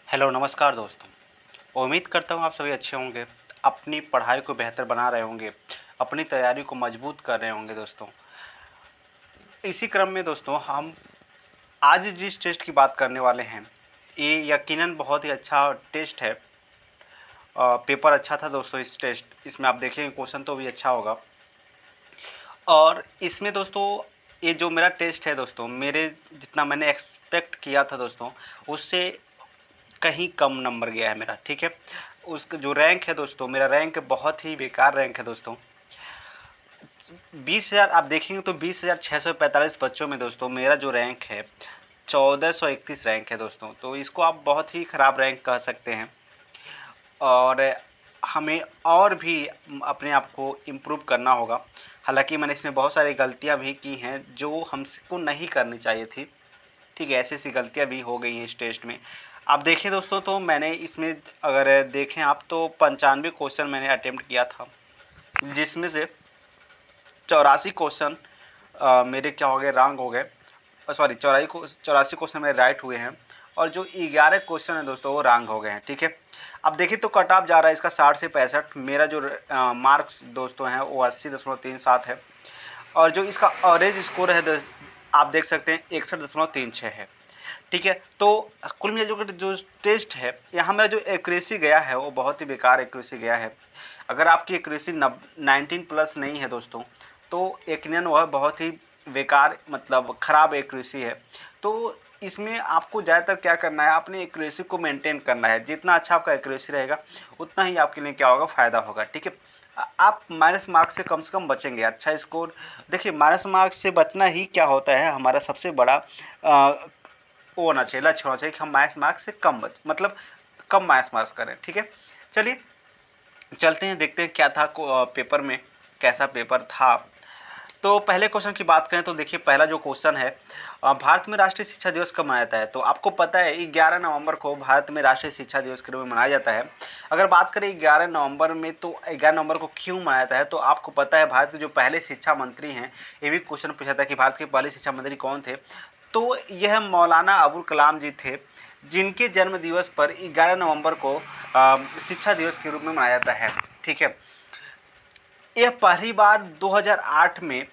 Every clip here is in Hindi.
हेलो नमस्कार दोस्तों। उम्मीद करता हूँ आप सभी अच्छे होंगे, अपनी पढ़ाई को बेहतर बना रहे होंगे, अपनी तैयारी को मजबूत कर रहे होंगे दोस्तों। इसी क्रम में दोस्तों हम आज जिस टेस्ट की बात करने वाले हैं ये यकीनन बहुत ही अच्छा टेस्ट है। पेपर अच्छा था दोस्तों। इसमें आप देखेंगे क्वेश्चन तो भी अच्छा होगा। और इसमें दोस्तों ये जो मेरा टेस्ट है दोस्तों, मेरे जितना मैंने एक्सपेक्ट किया था दोस्तों उससे कहीं कम नंबर गया है मेरा। ठीक है, उसका जो रैंक है दोस्तों, मेरा रैंक बहुत ही बेकार रैंक है दोस्तों। 20,000 आप देखेंगे तो 20,645 बच्चों में दोस्तों मेरा जो रैंक है 1431 रैंक है दोस्तों। तो इसको आप बहुत ही ख़राब रैंक कह सकते हैं। और हमें और भी अपने आप को इम्प्रूव करना होगा। हालांकि मैंने इसमें बहुत सारी गलतियां भी की हैं जो हमको नहीं करनी चाहिए थी। ठीक है, ऐसी ऐसी गलतियां भी हो गई हैं इस टेस्ट में। आप देखें दोस्तों तो मैंने इसमें अगर देखें आप तो 95 क्वेश्चन मैंने अटेम्प्ट किया था, जिसमें से 84 क्वेश्चन मेरे क्या हो गए, रॉन्ग हो गए। सॉरी, 84 क्वेश्चन मेरे राइट हुए हैं और जो 11 क्वेश्चन है दोस्तों वो रॉन्ग हो गए हैं। ठीक है, अब देखिए तो कट ऑफ जा रहा है इसका 60 से 65। मेरा जो मार्क्स दोस्तों हैं वो 80.37 है और जो इसका एवरेज स्कोर है आप देख सकते हैं 61.36 है। ठीक है, तो कुल मिला जो टेस्ट है यहाँ मेरा जो एक्यूरेसी गया है वो बहुत ही बेकार एक्यूरेसी गया है। अगर आपकी एक्यूरेसी 19 प्लस नहीं है दोस्तों तो यकीनन वह बहुत ही बेकार मतलब ख़राब एक्यूरेसी है। तो इसमें आपको ज़्यादातर क्या करना है, अपनी एक्यूरेसी को मेंटेन करना है। जितना अच्छा आपका एक्यूरेसी रहेगा उतना ही आपके लिए क्या होगा, फ़ायदा होगा। ठीक है, आप माइनस मार्क्स से कम बचेंगे। अच्छा स्कोर देखिए, माइनस मार्क्स से बचना ही क्या होता है, हमारा सबसे बड़ा वो होना चाहिए, लक्ष्य होना चाहिए कि हम माइनस मार्क्स से कम मतलब कम माइनस मार्क्स करें। ठीक है, चलिए चलते हैं, देखते हैं क्या था पेपर में, कैसा पेपर था। तो पहले क्वेश्चन की बात करें तो देखिए पहला जो क्वेश्चन है, भारत में राष्ट्रीय शिक्षा दिवस कब मनाया जाता है। तो आपको पता है 11 नवंबर को भारत में राष्ट्रीय शिक्षा दिवस के रूप में मनाया जाता है। अगर बात करें 11 नवंबर में तो 11 नवंबर को क्यों मनाया जाता है, तो आपको पता है भारत के जो पहले शिक्षा मंत्री हैं, ये भी क्वेश्चन पूछा था कि भारत के पहले शिक्षा मंत्री कौन थे। तो यह मौलाना अबुल कलाम जी थे, जिनके जन्म दिवस पर 11 नवंबर को शिक्षा दिवस के रूप में मनाया जाता है। ठीक है, यह पहली बार 2008 में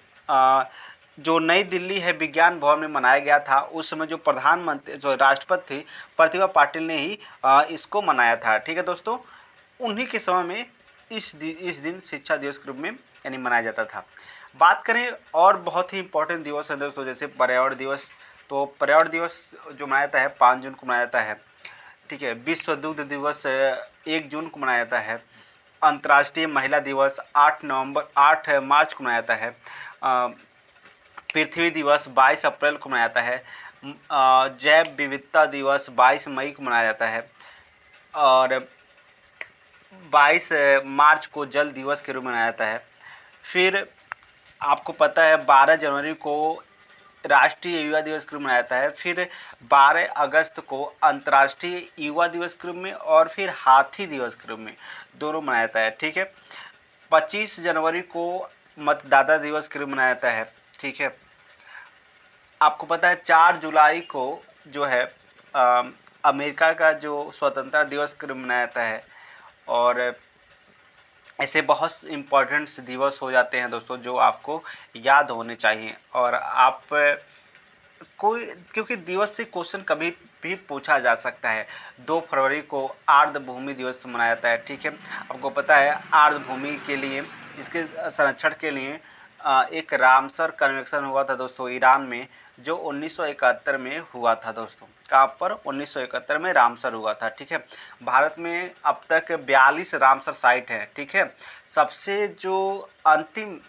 जो नई दिल्ली है विज्ञान भवन में मनाया गया था। उस समय जो प्रधानमंत्री जो राष्ट्रपति थी प्रतिभा पाटिल ने ही इसको मनाया था। ठीक है दोस्तों, उन्हीं के समय में इस दिन शिक्षा दिवस के रूप में यानी मनाया जाता था। बात करें और बहुत ही इंपॉर्टेंट दिवस है दोस्तों, जैसे पर्यावरण दिवस। तो पर्यावरण दिवस जो मनाया जाता है 5 जून को मनाया जाता है। ठीक है, विश्व दुग्ध दिवस 1 जून को मनाया जाता है। अंतर्राष्ट्रीय महिला दिवस 8 मार्च को मनाया जाता है। पृथ्वी दिवस 22 अप्रैल को मनाया जाता है। जैव विविधता दिवस 22 मई को मनाया जाता है। और 22 मार्च को जल दिवस के रूप में मनाया जाता है। फिर आपको पता है 12 जनवरी को राष्ट्रीय युवा दिवस के रूप में मनाया जाता है। फिर 12 अगस्त को अंतर्राष्ट्रीय युवा दिवस के रूप में और फिर हाथी दिवस के रूप में दोनों मनाया जाता है। ठीक है, 25 जनवरी को मतदाता दिवस के रूप में मनाया जाता है। ठीक है, आपको पता है 4 जुलाई को जो है अमेरिका का जो स्वतंत्रता दिवस के रूप में मनाया जाता है। और ऐसे बहुत इम्पोर्टेंट दिवस हो जाते हैं दोस्तों जो आपको याद होने चाहिए। और आप कोई क्योंकि दिवस से क्वेश्चन कभी भी पूछा जा सकता है। 2 फरवरी को आर्द्र भूमि दिवस मनाया जाता है। ठीक है, आपको पता है आर्द्र भूमि के लिए, इसके संरक्षण के लिए एक रामसर कन्वेंशन हुआ था दोस्तों ईरान में, जो 1971 में हुआ था दोस्तों। कहाँ पर? 1971 में रामसर हुआ था। ठीक है, भारत में अब तक 42 रामसर साइट हैं। ठीक है, सबसे जो अंतिम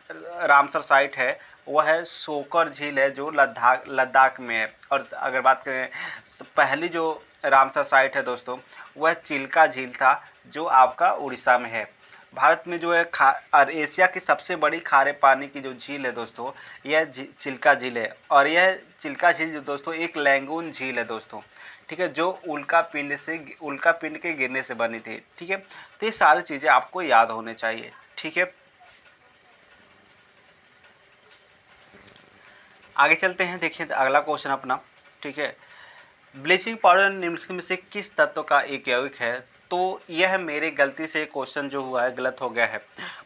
रामसर साइट है वह है सोकर झील है, जो लद्दाख में है। और अगर बात करें पहली जो रामसर साइट है दोस्तों वह चिल्का झील था, जो आपका उड़ीसा में है। भारत में जो है और एशिया की सबसे बड़ी खारे पानी की जो झील है दोस्तों, यह चिल्का झील है। और यह चिल्का झील जो दोस्तों एक लैंगून झील है दोस्तों। ठीक है, जो उल्का पिंड के गिरने से बनी थी। ठीक है, तो ये सारी चीज़ें आपको याद होने चाहिए। ठीक है, आगे चलते हैं, देखिए अगला क्वेश्चन अपना। ठीक है, ब्लीचिंग पाउडर निम्नलिखित में से किस तत्व का एक यौगिक है? तो यह मेरे गलती से क्वेश्चन जो हुआ है गलत हो गया है।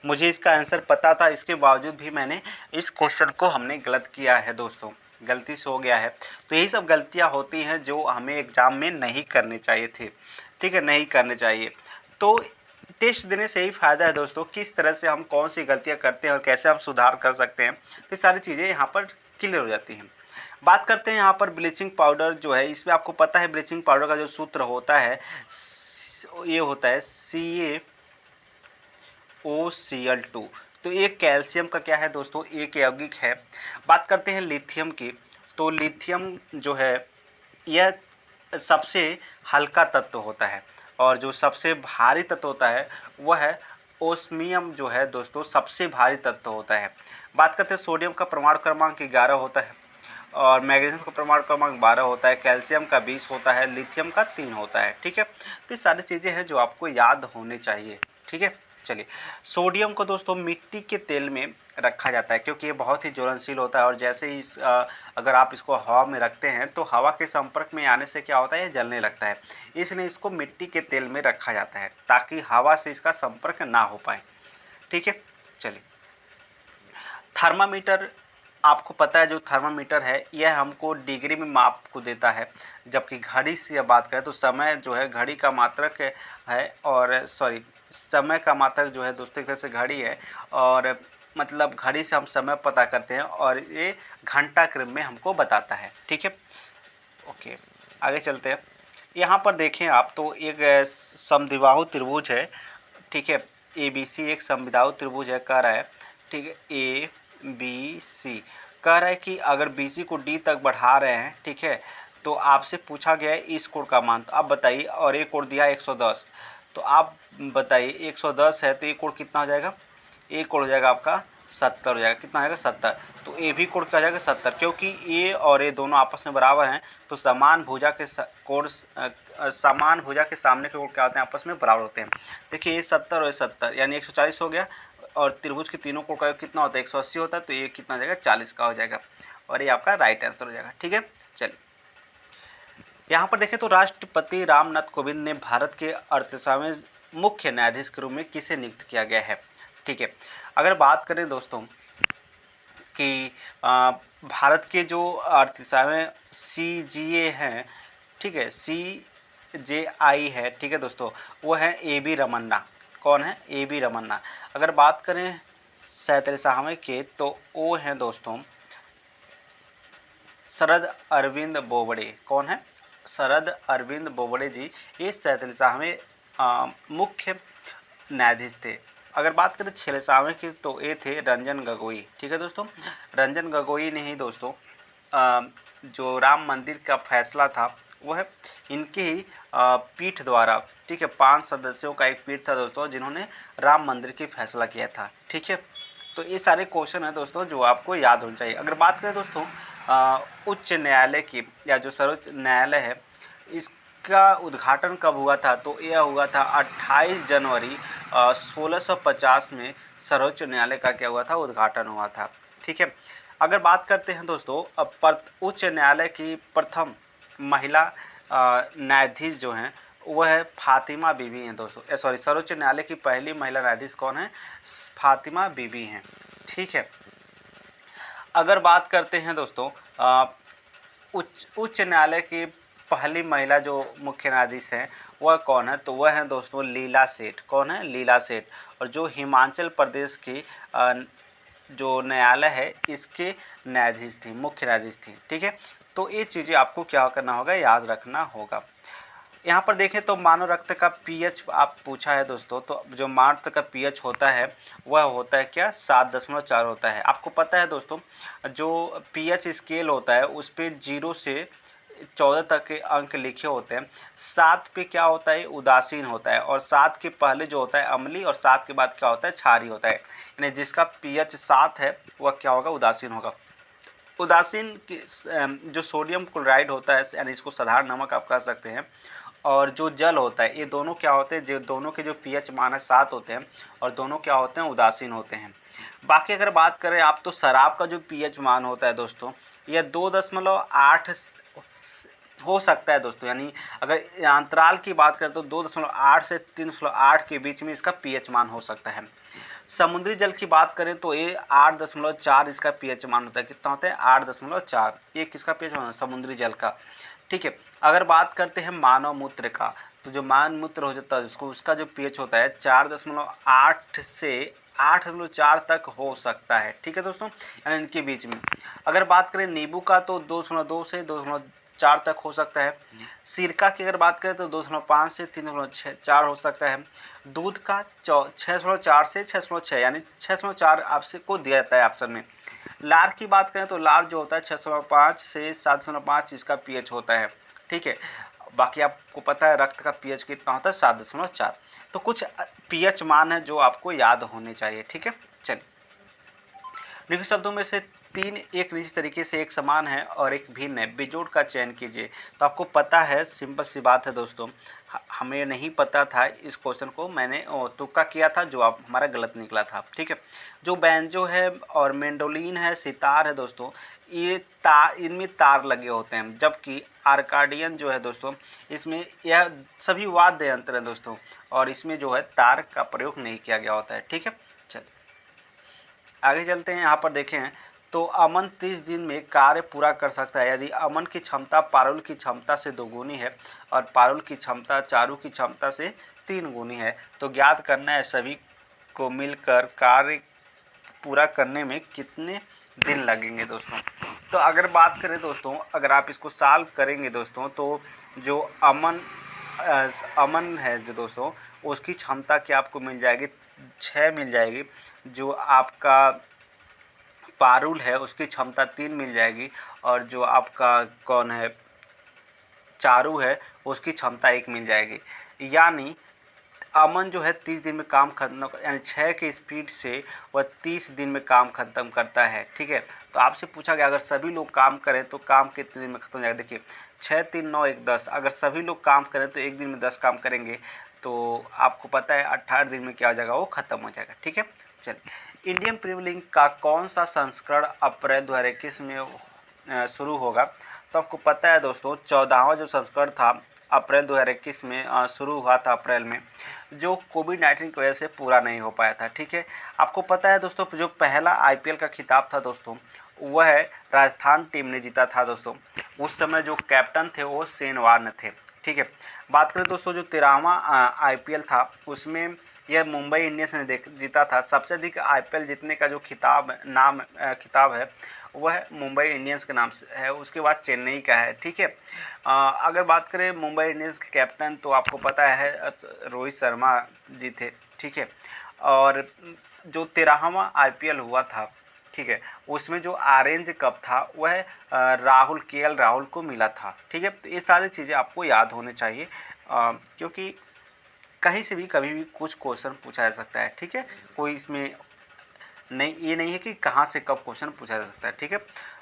मुझे इसका आंसर पता था, इसके बावजूद भी मैंने इस क्वेश्चन को हमने गलत किया है दोस्तों, गलती से हो गया है। तो यही सब गलतियां होती हैं जो हमें एग्ज़ाम में नहीं करनी चाहिए थी, ठीक है, नहीं करने चाहिए। तो टेस्ट देने से ही फ़ायदा है दोस्तों, किस तरह से हम कौन सी गलतियाँ करते हैं और कैसे हम सुधार कर सकते हैं, तो ये सारी चीज़ें यहाँ पर क्लियर हो जाती हैं। बात करते हैं यहाँ पर ब्लीचिंग पाउडर जो है, इसमें आपको पता है ब्लीचिंग पाउडर का जो सूत्र होता है ये होता है CaOCl2। तो ये कैल्शियम का क्या है दोस्तों, एक यौगिक है। बात करते हैं लिथियम की, तो लिथियम जो है यह सबसे हल्का तत्व होता है, और जो सबसे भारी तत्व होता है वह है ओस्मियम जो है दोस्तों, सबसे भारी तत्व होता है। बात करते हैं सोडियम का परमाणु क्रमांक 11 होता है, और मैग्नीशियम का परमाणु क्रमांक 12 होता है, कैल्शियम का 20 होता है, लिथियम का 3 होता है, ठीक है। तो ये सारी चीज़ें हैं जो आपको याद होने चाहिए, ठीक है। चलिए, सोडियम को दोस्तों मिट्टी के तेल में रखा जाता है, क्योंकि ये बहुत ही ज्वलनशील होता है, और जैसे ही अगर आप इसको हवा में रखते हैं तो हवा के संपर्क में आने से क्या होता है, ये जलने लगता है। इसलिए इसको मिट्टी के तेल में रखा जाता है ताकि हवा से इसका संपर्क ना हो पाए, ठीक है। चलिए, थर्मामीटर, आपको पता है जो थर्मामीटर है यह हमको डिग्री में माप को देता है, जबकि घड़ी से बात करें तो समय जो है घड़ी का मात्रक है, और सॉरी, समय का मात्रक जो है दोस्तों एक तरह से घड़ी है, और मतलब घड़ी से हम समय पता करते हैं, और ये घंटा क्रम में हमको बताता है, ठीक है। ओके, आगे चलते हैं। यहाँ पर देखें आप तो एक समद्विबाहु त्रिभुज है, ठीक है। ABC एक समद्विबाहु त्रिभुज है, कह रहा है, ठीक है, ABC कह रहा है कि अगर BC को D तक बढ़ा रहे हैं, ठीक है, तो आपसे पूछा गया है इस कोण का मान, तो आप बताइए, और एक कोण दिया है 110, तो आप बताइए 110 है तो एक कोण कितना हो जाएगा, एक कोण हो जाएगा आपका 70 हो जाएगा, कितना हो जाएगा 70। तो ए भी कोण क्या हो जाएगा 70, क्योंकि ए और ए दोनों आपस में बराबर हैं, तो समान भुजा के कोण समान भुजा के सामने के कोण क्या होते हैं, आपस में बराबर होते हैं। देखिए ये 70 और ये 70 यानी 140 हो गया, और त्रिभुज के तीनों कोण का कितना होता है 180 होता है, तो ये कितना हो जाएगा 40 का हो जाएगा, और ये आपका राइट आंसर हो जाएगा, ठीक है। चलिए, यहाँ पर देखें तो राष्ट्रपति रामनाथ कोविंद ने भारत के 38वें मुख्य न्यायाधीश के रूप में किसे नियुक्त किया गया है, ठीक है। अगर बात करें दोस्तों कि भारत के जो 38वें CJI हैं, ठीक है, CJI है, ठीक है दोस्तों, वो है AB रमन्ना। कौन है, AB रमन्ना। अगर बात करें 37वें के, तो वो हैं दोस्तों शरद अरविंद बोबड़े। कौन है, शरद अरविंद बोबड़े जी, ये 37वें मुख्य न्यायाधीश थे। अगर बात करें 46वें की, तो ये थे रंजन गोगोई, ठीक है दोस्तों। रंजन गोगोई ने ही दोस्तों जो राम मंदिर का फैसला था वह इनके ही पीठ द्वारा, ठीक है, 5 सदस्यों का एक पीठ था दोस्तों जिन्होंने राम मंदिर की फैसला किया था, ठीक है। तो ये सारे क्वेश्चन हैं दोस्तों जो आपको याद होने चाहिए। अगर बात करें दोस्तों उच्च न्यायालय की, या जो सर्वोच्च न्यायालय है, इसका उद्घाटन कब हुआ था, तो यह हुआ था 28 जनवरी 1650 में सर्वोच्च न्यायालय का क्या हुआ था, उद्घाटन हुआ था, ठीक है। अगर बात करते हैं दोस्तों उच्च न्यायालय की प्रथम महिला न्यायाधीश जो हैं वह है फातिमा बीबी हैं दोस्तों, सॉरी, सर्वोच्च न्यायालय की पहली महिला न्यायाधीश कौन है, फातिमा बीबी हैं, ठीक है। अगर बात करते हैं दोस्तों उच्च न्यायालय की पहली महिला जो मुख्य न्यायाधीश हैं वह कौन है, तो वह है दोस्तों लीला सेठ। कौन है, लीला सेठ। और जो हिमाचल प्रदेश की जो न्यायालय है इसके न्यायाधीश थी, मुख्य न्यायाधीश थी, ठीक है। तो ये चीज़ें आपको क्या करना होगा, याद रखना होगा। यहाँ पर देखें तो मानव रक्त का पीएच आप पूछा है दोस्तों, तो जो मानव रक्त का पीएच होता है वह होता है क्या, 7.4 होता है। आपको पता है दोस्तों जो पीएच स्केल होता है उस पर 0 से 14 तक के अंक लिखे होते हैं। 7 पे क्या होता है, उदासीन होता है, और 7 के पहले जो होता है अम्लीय, और 7 के बाद क्या होता है, क्षारीय होता है। यानी जिसका पीएच 7 है वह क्या होगा, उदासीन होगा। उदासीन की जो सोडियम क्लोराइड होता है, यानी इसको साधारण नमक आप कह सकते हैं, और जो जल होता है, ये दोनों क्या होते हैं, जो दोनों के जो पीएच मान है 7 होते हैं, और दोनों क्या होते हैं, उदासीन होते हैं। बाकी अगर बात करें आप तो शराब का जो पीएच मान होता है दोस्तों, यह 2.8 हो सकता है दोस्तों। यानी अगर अंतराल की बात करें तो 2.8 से 3.8 के बीच में इसका पीएच मान हो सकता है। समुद्री जल की बात करें तो ये 8.4 इसका पीएच मान होता है। कितना होता है? 8.4 ये किसका पीएच मान है? समुद्री जल का। ठीक है। अगर बात करते हैं मानव मूत्र का, तो जो मानव मूत्र हो जाता है उसको, उसका जो पीएच होता है 4.8 से 8.4 तक हो सकता है। ठीक है दोस्तों, यानी इनके बीच में। अगर बात करें नींबू का तो 2.2 से 2.4 तक हो सकता है। सिरका की अगर बात करें तो 2.5 से 3.4 हो सकता है। दूध का 6.4 से 6.6 यानी 6.4 आपसे को दिया जाता है ऑप्शन में। लार की बात करें तो लार जो होता है 6.5 से 7.5 इसका पीएच होता है। ठीक है। बाकी आपको पता है रक्त का पीएच कितना होता है? 7.4। तो कुछ पीएच मान है जो आपको याद होने चाहिए। ठीक है। चलिए, निम्न शब्दों में से 3 एक निश्चित तरीके से एक समान है और एक भिन्न है, बेजोड़ का चयन कीजिए। तो आपको पता है, सिंपल सी बात है दोस्तों, हमें नहीं पता था इस क्वेश्चन को, मैंने तुक्का किया था जो आप हमारा गलत निकला था। ठीक है। जो बैंजो है और मेंडोलिन है, सितार है दोस्तों, ये तार, इनमें तार लगे होते हैं, जबकि आर्काडियन जो है दोस्तों, इसमें यह सभी वाद्य यंत्र हैं दोस्तों, और इसमें जो है तार का प्रयोग नहीं किया गया होता है। ठीक है। चलिए आगे चलते हैं। यहाँ पर देखें तो अमन 30 दिन में कार्य पूरा कर सकता है यदि अमन की क्षमता पारुल की क्षमता से 2 गुनी है और पारुल की क्षमता चारू की क्षमता से 3 गुनी है। तो ज्ञात करना है सभी को मिलकर कार्य पूरा करने में कितने दिन लगेंगे दोस्तों। तो अगर बात करें दोस्तों, अगर आप इसको सॉल्व करेंगे दोस्तों, तो जो अमन है जो दोस्तों, उसकी क्षमता क्या आपको मिल जाएगी? 6 मिल जाएगी। जो आपका पारुल है उसकी क्षमता 3 मिल जाएगी, और जो आपका कौन है, चारू है, उसकी क्षमता 1 मिल जाएगी। यानी अमन जो है 30 दिन में काम खत्म, यानी 6 की स्पीड से वह 30 दिन में काम खत्म करता है। ठीक है। तो आपसे पूछा गया अगर सभी लोग काम करें तो काम कितने दिन में खत्म हो जाएगा? देखिए 6 3 9 1 10, अगर सभी लोग काम करें तो एक दिन में 10 काम करेंगे, तो आपको पता है 18 दिन में क्या हो जाएगा? वो खत्म हो जाएगा। ठीक है। चलिए, इंडियन प्रीमियर लीग का कौन सा संस्करण अप्रैल 2021 में शुरू होगा? तो आपको पता है दोस्तों 14वां जो संस्करण था अप्रैल 2021 में शुरू हुआ था अप्रैल में, जो कोविड-19 की वजह से पूरा नहीं हो पाया था। ठीक है। आपको पता है दोस्तों जो पहला आईपीएल का खिताब था दोस्तों, वह राजस्थान टीम ने जीता था दोस्तों। उस समय जो कैप्टन थे वो शेन वॉर्न थे। ठीक है। बात करें दोस्तों जो 13वां आईपीएल था उसमें यह मुंबई इंडियंस ने जीता था। सबसे अधिक आईपीएल जीतने का जो खिताब है वह मुंबई इंडियंस के नाम से है, उसके बाद चेन्नई का है। ठीक है। अगर बात करें मुंबई इंडियंस के कैप्टन तो आपको पता है रोहित शर्मा जी थे। ठीक है। और जो 13वां आईपीएल हुआ था, ठीक है, उसमें जो ऑरेंज कप था वह केएल राहुल को मिला था। ठीक है। तो ये सारी चीज़ें आपको याद होने चाहिए, क्योंकि कहीं से भी कभी भी कुछ क्वेश्चन पूछा जा सकता है। ठीक है। कोई इसमें नहीं, ये नहीं है कि कहाँ से कब क्वेश्चन पूछा जा सकता है। ठीक है।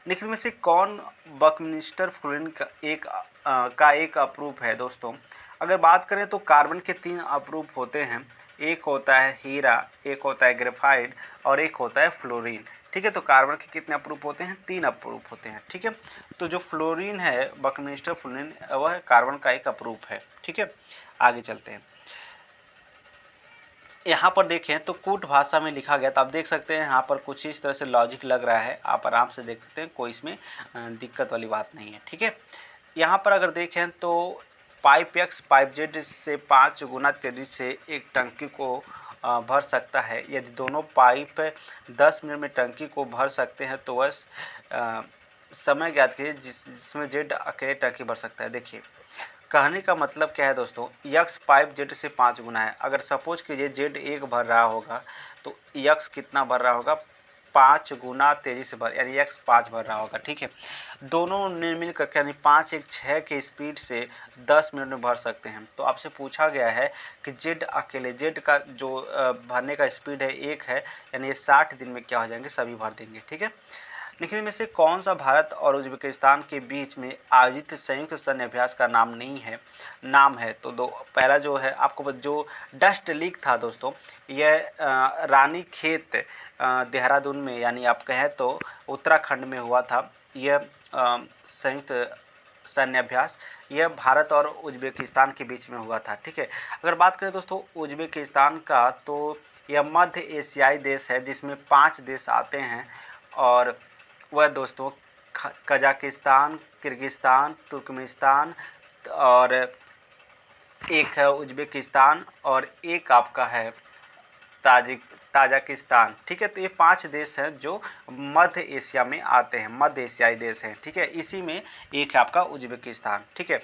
निम्न में से कौन बकमिंस्टर फ्लोरीन का एक अप्रूप है दोस्तों? अगर बात करें तो कार्बन के 3 अप्रूप होते हैं, एक होता है हीरा, एक होता है ग्रेफाइट और एक होता है फ्लोरीन। ठीक है। तो कार्बन के कितने अप्रूप होते हैं? 3 अप्रूप होते हैं। ठीक है। तो जो फ्लोरीन है, बकमिंस्टर फ्लोरीन, वह कार्बन का एक अप्रूप है। ठीक है। आगे चलते हैं। यहाँ पर देखें तो कूट भाषा में लिखा गया, तो आप देख सकते हैं यहाँ पर कुछ इस तरह से लॉजिक लग रहा है, आप आराम से देख सकते हैं, कोई इसमें दिक्कत वाली बात नहीं है। ठीक है। यहाँ पर अगर देखें तो पाइप एक्स पाइप जेड से 5 गुना तेजी से एक टंकी को भर सकता है। यदि दोनों पाइप 10 मिनट में टंकी को भर सकते हैं तो वह समय ज्ञात कीजिए जिसमें जेड अकेले टंकी भर सकता है। देखिए कहने का मतलब क्या है दोस्तों, यक्स पाइप जेड से 5 गुना है। अगर सपोज कीजिए जेड 1 भर रहा होगा तो यक्स कितना भर रहा होगा? 5 गुना तेज़ी से यानी यक्स 5 भर रहा होगा। ठीक है। दोनों ने मिल करके यानी 5 1 6 के स्पीड से 10 मिनट में भर सकते हैं। तो आपसे पूछा गया है कि जेड अकेले, जेड का जो भरने का स्पीड है 1 है, यानी ये 60 दिन में क्या हो जाएंगे? सभी भर देंगे। ठीक है। निम्न में से कौन सा भारत और उज्बेकिस्तान के बीच में आयोजित संयुक्त सैन्य अभ्यास का नाम है? तो पहला जो है आपको जो डस्ट लीग था दोस्तों, यह रानी खेत देहरादून में, यानी आप कहें तो उत्तराखंड में हुआ था। यह संयुक्त सैन्य अभ्यास, यह भारत और उज्बेकिस्तान के बीच में हुआ था। ठीक है, अगर बात करें दोस्तों उज्बेकिस्तान का, तो यह मध्य एशियाई देश है जिसमें 5 देश आते हैं, और वह दोस्तों कजाकिस्तान, किर्गिस्तान, तुर्कमेनिस्तान, और एक है उज्बेकिस्तान, और एक आपका है ताजिकिस्तान। ठीक है, तो ये 5 देश हैं जो मध्य एशिया में आते हैं, मध्य एशियाई देश हैं। ठीक है, इसी में एक है आपका उज्बेकिस्तान। ठीक है,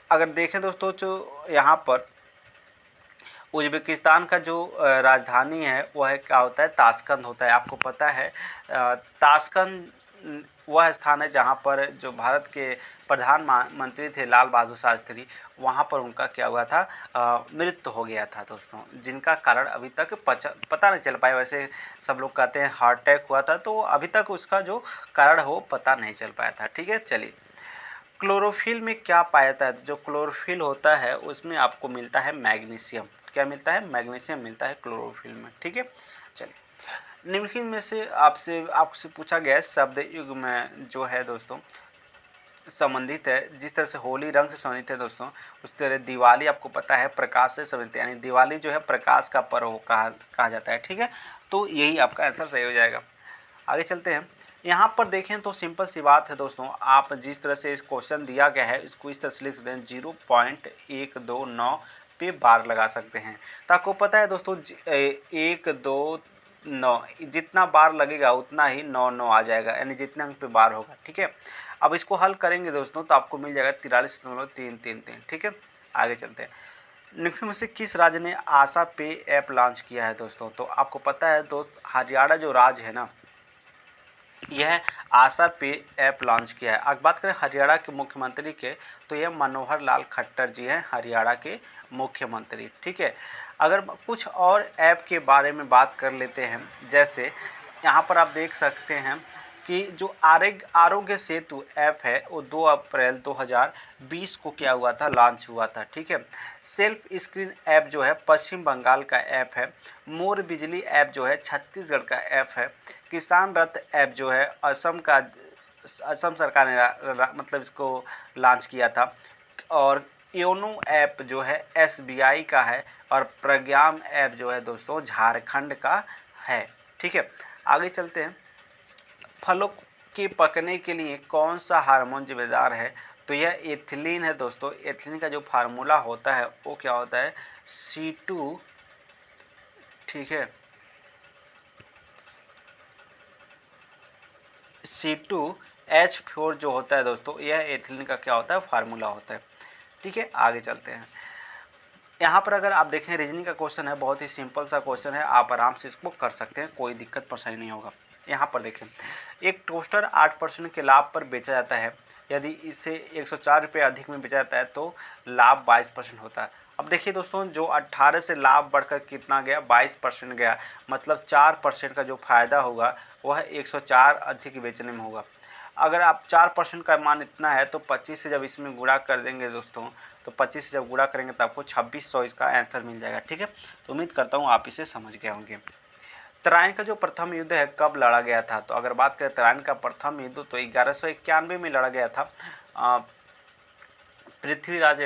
अगर देखें दोस्तों जो यहाँ पर उज्बेकिस्तान का जो राजधानी है वह क्या होता है, ताशकंद होता है। आपको पता है ताशकंद वह स्थान है जहाँ पर जो भारत के प्रधानमंत्री थे लाल बहादुर शास्त्री, वहाँ पर उनका क्या हुआ था, मृत्यु हो गया था दोस्तों, जिनका कारण अभी तक पता नहीं चल पाया। वैसे सब लोग कहते हैं हार्ट अटैक हुआ था, तो अभी तक उसका जो कारण हो पता नहीं चल पाया था। ठीक है, चलिए क्लोरोफिल में क्या पाया जाता है, जो क्लोरोफिल होता है उसमें आपको मिलता है मैग्नीशियम। क्या मिलता है, मैग्नीशियम मिलता है क्लोरोफिल में। ठीक है, चलिए निम्नलिखित में से आपसे पूछा गया है शब्द युग में जो है दोस्तों संबंधित है, जिस तरह से होली रंग से संबंधित है दोस्तों, उस तरह दिवाली आपको पता है प्रकाश से संबंधित है, यानी दिवाली जो है प्रकाश का पर्व कहा जाता है। ठीक है, तो यही आपका आंसर सही हो जाएगा। आगे चलते हैं, यहाँ पर देखें तो सिंपल सी बात है दोस्तों, आप जिस तरह से इस क्वेश्चन दिया गया है इसको इस तरह से लिख दें 0.129 पे बार लगा सकते हैं। तो आपको पता है दोस्तों 129 जितना बार लगेगा उतना ही 99 आ जाएगा, यानी जितने अंक पे बार होगा। ठीक है, अब इसको हल करेंगे दोस्तों तो आपको मिल जाएगा 43.333। ठीक है, आगे चलते हैं, निम्न में से किस राज्य ने आशा पे ऐप लॉन्च किया है दोस्तों, तो आपको पता है दोस्त हरियाणा जो राज्य है ना, यह आशा पे ऐप लॉन्च किया है। अगर बात करें हरियाणा के मुख्यमंत्री के, तो यह मनोहर लाल खट्टर जी हैं हरियाणा के मुख्यमंत्री। ठीक है, अगर कुछ और ऐप के बारे में बात कर लेते हैं, जैसे यहाँ पर आप देख सकते हैं कि जो आरोग्य सेतु ऐप है वो 2 अप्रैल 2020 को क्या हुआ था, लॉन्च हुआ था। ठीक है, सेल्फ स्क्रीन ऐप जो है पश्चिम बंगाल का ऐप है, मोर बिजली ऐप जो है छत्तीसगढ़ का ऐप है, किसान रथ ऐप जो है असम सरकार ने मतलब इसको लॉन्च किया था, और योनो ऐप जो है SBI का है, और प्रज्ञान ऐप जो है दोस्तों झारखंड का है। ठीक है, आगे चलते हैं, फलों के पकने के लिए कौन सा हार्मोन जिम्मेदार है, तो यह एथिलीन है दोस्तों। एथिलीन का जो फार्मूला होता है वो क्या होता है, C2। ठीक है, C2H4 जो होता है दोस्तों, यह एथिलीन का क्या होता है, फार्मूला होता है। ठीक है, आगे चलते हैं, यहाँ पर अगर आप देखें रीजनिंग का क्वेश्चन है, बहुत ही सिंपल सा क्वेश्चन है, आप आराम से इसको कर सकते हैं, कोई दिक्कत परेशानी नहीं होगा। यहाँ पर देखें, एक टोस्टर 8% के लाभ पर बेचा जाता है, यदि इसे 104 रुपये अधिक में बेचा जाता है तो लाभ 22% होता है। अब देखिए दोस्तों, जो 18 से लाभ बढ़कर कितना गया, 22% गया, मतलब 4% का जो फायदा होगा वह 104 अधिक बेचने में होगा। अगर आप 4% का मान इतना है तो 25 से जब इसमें गुणा कर देंगे दोस्तों, तो 25 से जब गुणा करेंगे तो आपको 2600 इसका आंसर मिल जाएगा। ठीक है, तो उम्मीद करता हूँ आप इसे समझ गए होंगे। तराइन का जो प्रथम युद्ध है कब लड़ा गया था, तो अगर बात करें तराइन का प्रथम युद्ध तो 1191 में लड़ा गया था, पृथ्वीराज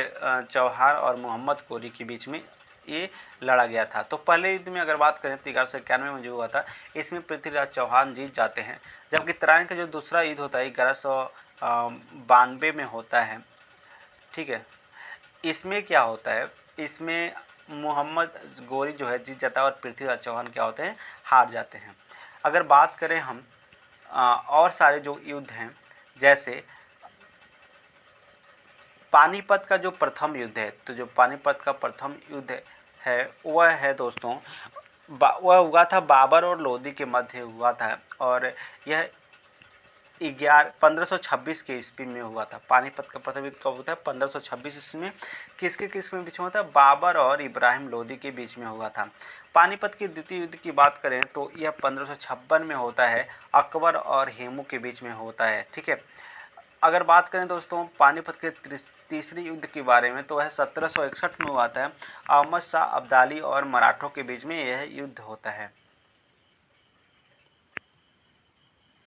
चौहान और मोहम्मद गोरी के बीच में ये लड़ा गया था। तो पहले युद्ध में अगर बात करें तो 1191 में जो हुआ था, इसमें पृथ्वीराज चौहान जीत जाते हैं, जबकि तराइन का जो दूसरा युद्ध होता है 1192 में होता है। ठीक है, इसमें क्या होता है, इसमें मोहम्मद गोरी जो है जीत जाता है और पृथ्वीराज चौहान क्या होते हैं, हार जाते हैं। अगर बात करें हम और सारे जो युद्ध हैं, जैसे पानीपत का जो प्रथम युद्ध है, तो जो पानीपत का प्रथम युद्ध है वह है दोस्तों वह हुआ था बाबर और लोदी के मध्य हुआ था, और यह 1526 के ईस्वी में हुआ था। पानीपत का प्रथम युद्ध कब होता है, 1526 ईस्वी में। किसके बीच में होता है, बाबर और इब्राहिम लोदी के बीच में हुआ था। पानीपत के द्वितीय युद्ध की बात करें तो यह 1556 में होता है, अकबर और हेमू के बीच में होता है। ठीक है, अगर बात करें दोस्तों पानीपत के तीसरे युद्ध के बारे में, तो वह 1761 में हुआ था, अहमद शाह अब्दाली और मराठों के बीच में यह युद्ध होता है।